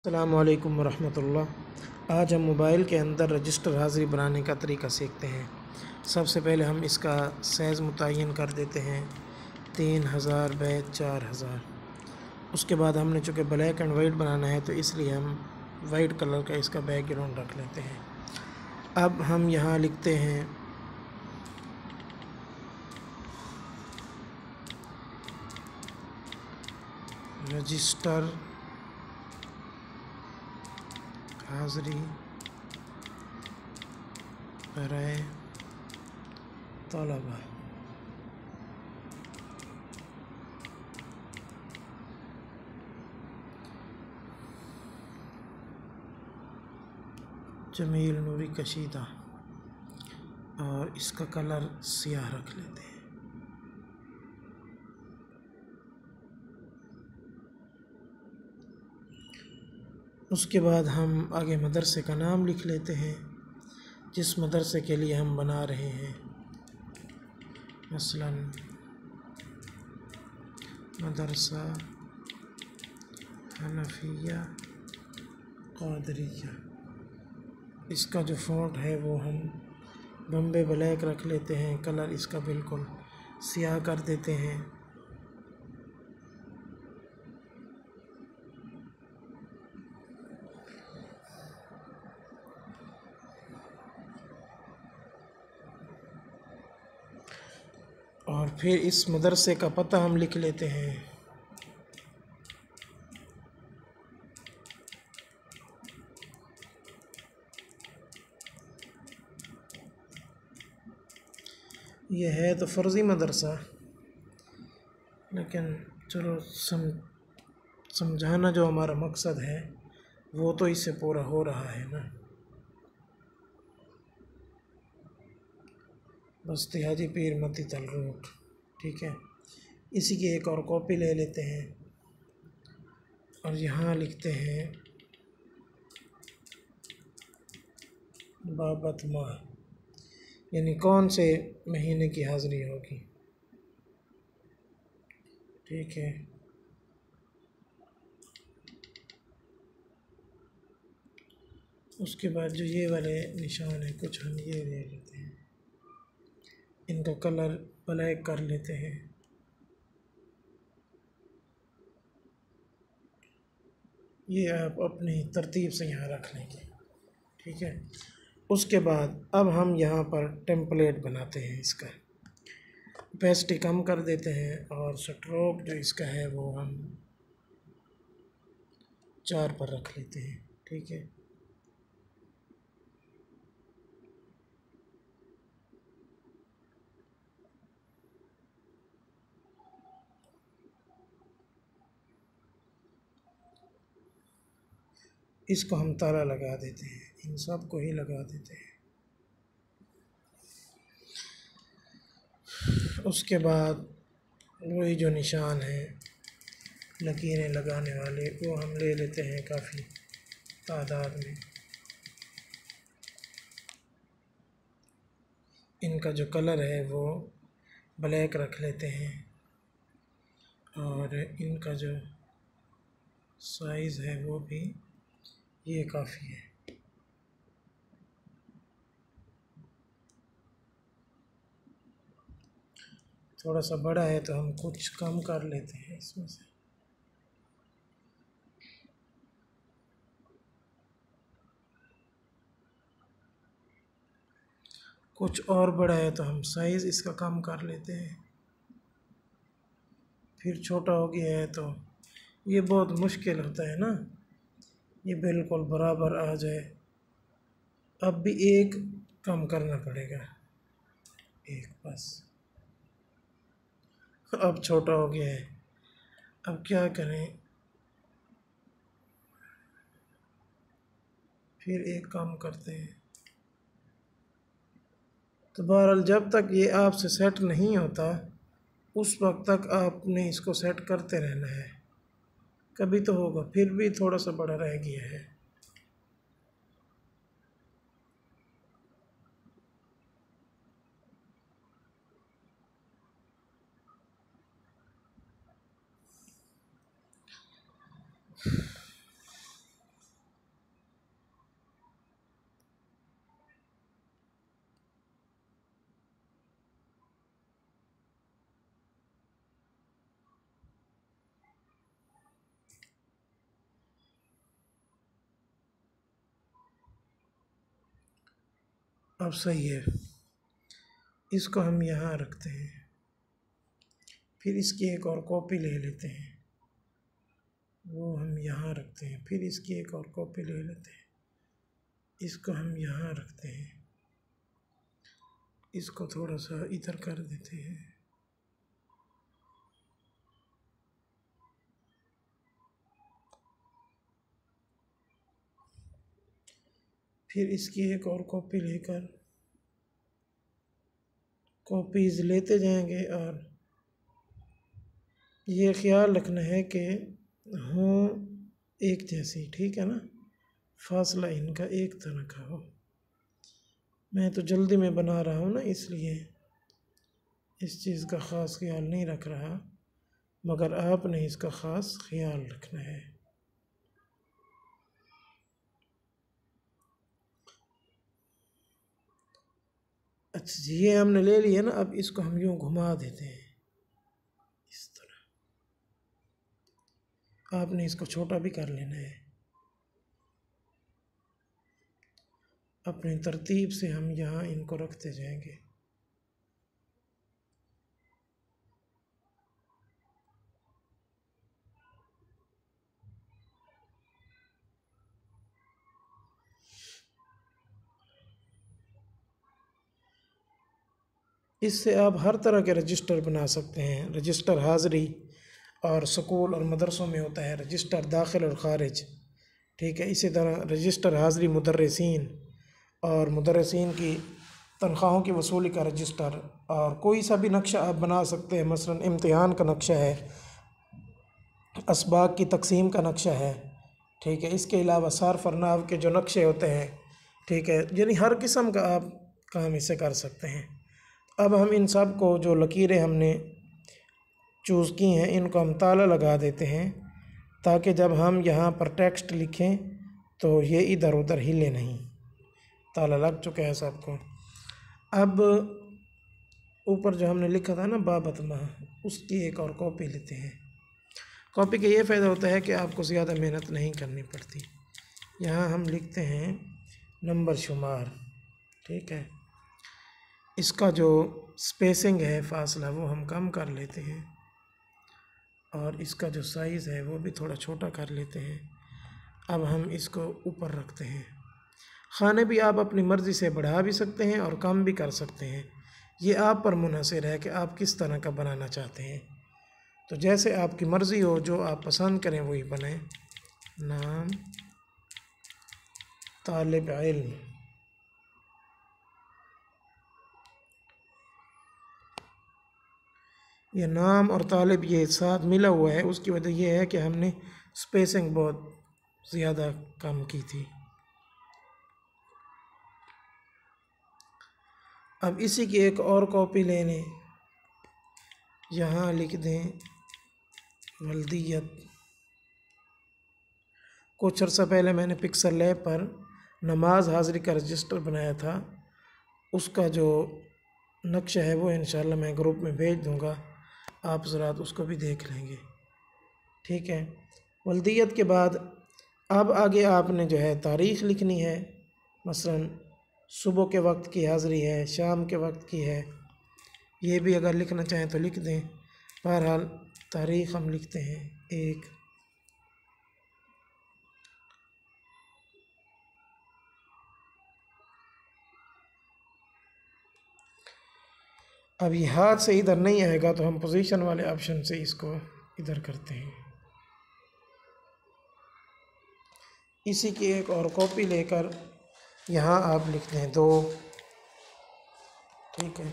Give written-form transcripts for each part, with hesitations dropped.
अस्सलामु अलैकुम वरहमतुल्लाह। आज हम मोबाइल के अंदर रजिस्टर हाज़िरी बनाने का तरीका सीखते हैं। सबसे पहले हम इसका साइज़ मुतय्यन कर देते हैं 3000 बाय 4000। उसके बाद हमने चूँकि ब्लैक एंड वाइट बनाना है तो इसलिए हम वाइट कलर का इसका बैकग्राउंड रख लेते हैं। अब हम यहाँ लिखते हैं रजिस्टर हाज़िरी बराए तलबा। जमील नूरी कशीदा और इसका कलर सियाह रख लेते हैं। उसके बाद हम आगे मदरसे का नाम लिख लेते हैं जिस मदरसे के लिए हम बना रहे हैं। मसलन मदरसा हनफिया क़ादरिया। इसका जो फ़ॉन्ट है वो हम बम्बे ब्लैक रख लेते हैं। कलर इसका बिल्कुल सियाह कर देते हैं। और फिर इस मदरसे का पता हम लिख लेते हैं। यह है तो फ़र्ज़ी मदरसा, लेकिन चलो समझाना जो हमारा मकसद है वो तो इससे पूरा हो रहा है ना। बस्ती हाजी पीर मती तल रोड, ठीक है। इसी की एक और कॉपी ले लेते हैं और यहाँ लिखते हैं बाबत माह, यानी कौन से महीने की हाज़िरी होगी, ठीक है। उसके बाद जो ये वाले निशान है कुछ हम ये ले लेते हैं, इनका कलर ब्लैक कर लेते हैं। ये आप अपनी तरतीब से यहाँ रख लेंगे, ठीक है। उसके बाद अब हम यहाँ पर टेम्पलेट बनाते हैं। इसका ओपेसिटी कम कर देते हैं और स्ट्रोक जो इसका है वो हम 4 पर रख लेते हैं, ठीक है। इसको हम ताला लगा देते हैं, इन सब को ही लगा देते हैं। उसके बाद वही जो निशान है लकीरें लगाने वाले वो हम ले लेते हैं काफ़ी तादाद में। इनका जो कलर है वो ब्लैक रख लेते हैं और इनका जो साइज़ है वो भी ये काफ़ी है। थोड़ा सा बड़ा है तो हम कुछ कम कर लेते हैं इसमें से। कुछ और बड़ा है तो हम साइज़ इसका कम कर लेते हैं। फिर छोटा हो गया है तो ये बहुत मुश्किल होता है ना, ये बिल्कुल बराबर आ जाए। अब भी एक कम करना पड़ेगा, एक बस। अब छोटा हो गया है, अब क्या करें, फिर एक कम करते हैं। तो बहरहाल जब तक ये आपसे सेट नहीं होता उस वक्त तक आपने इसको सेट करते रहना है, कभी तो होगा। फिर भी थोड़ा सा बड़ा रह गया है। अब सही है, इसको हम यहाँ रखते हैं, फिर इसकी एक और कॉपी ले लेते हैं, वो हम यहाँ रखते हैं, फिर इसकी एक और कॉपी ले लेते हैं, इसको हम यहाँ रखते हैं, इसको थोड़ा सा इधर कर देते हैं, फिर इसकी एक और कॉपी लेकर कॉपीज़ लेते जाएंगे और ये ख्याल रखना है कि हो एक जैसी, ठीक है ना, फासला इनका एक तरह का हो। मैं तो जल्दी में बना रहा हूँ ना, इसलिए इस चीज़ का ख़ास ख्याल नहीं रख रहा, मगर आपने इसका ख़ास ख्याल रखना है। अच्छा जी, ये हमने ले लिया ना, अब इसको हम यूँ घुमा देते हैं इस तरह। आपने इसको छोटा भी कर लेना है, अपनी तरतीब से हम यहाँ इनको रखते जाएंगे। इससे आप हर तरह के रजिस्टर बना सकते हैं। रजिस्टर हाज़री और स्कूल और मदरसों में होता है रजिस्टर दाखिल और ख़ारिज, ठीक है। इसी तरह रजिस्टर हाज़री मुदर्रिसीन और मुदर्रिसीन की तनख्वाहों की वसूली का रजिस्टर, और कोई सा भी नक्शा आप बना सकते हैं। मसलन इम्तिहान का नक्शा है, असबाक की तकसीम का नक्शा है, ठीक है। इसके अलावा सार्फ और नाव के जो नक्शे होते हैं, ठीक है, यानी हर किस्म का आप काम इसे कर सकते हैं। अब हम इन सब को जो लकीरें हमने चूज़ की हैं, इनको हम ताला लगा देते हैं, ताकि जब हम यहाँ पर टेक्स्ट लिखें तो ये इधर उधर हिले नहीं। ताला लग चुका है सबको। अब ऊपर जो हमने लिखा था ना बाबत माह, उसकी एक और कॉपी लेते हैं। कॉपी का ये फ़ायदा होता है कि आपको ज़्यादा मेहनत नहीं करनी पड़ती। यहाँ हम लिखते हैं नंबर शुमार, ठीक है। इसका जो स्पेसिंग है, फासला, वो हम कम कर लेते हैं, और इसका जो साइज़ है वो भी थोड़ा छोटा कर लेते हैं। अब हम इसको ऊपर रखते हैं। खाने भी आप अपनी मर्ज़ी से बढ़ा भी सकते हैं और कम भी कर सकते हैं, ये आप पर मुनहसर है कि आप किस तरह का बनाना चाहते हैं। तो जैसे आपकी मर्ज़ी हो, जो आप पसंद करें वही बनाएं। नाम तालिब इल्म, ये नाम और तालिब ये साथ मिला हुआ है, उसकी वजह यह है कि हमने स्पेसिंग बहुत ज़्यादा कम की थी। अब इसी की एक और कॉपी ले लें, यहाँ लिख दें वल्दियत। कुछ अर्सा पहले मैंने पिक्सल लैब पर नमाज हाज़िरी का रजिस्टर बनाया था, उसका जो नक्शा है वो इंशाल्लाह मैं ग्रुप में भेज दूँगा, आप ज़रा उसको भी देख लेंगे, ठीक है। वल्दियत के बाद अब आगे आपने जो है तारीख़ लिखनी है। मसलन सुबह के वक्त की हाज़िरी है, शाम के वक्त की है, ये भी अगर लिखना चाहें तो लिख दें। बहरहाल तारीख़ हम लिखते हैं 1। अब ये हाथ से इधर नहीं आएगा तो हम पोजीशन वाले ऑप्शन से इसको इधर करते हैं। इसी की एक और कॉपी लेकर यहाँ आप लिख दें 2, ठीक है।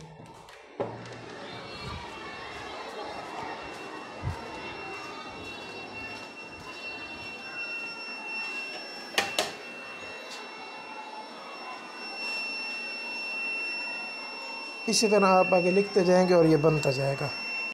इसी तरह आप आगे लिखते जाएंगे और ये बनता जाएगा।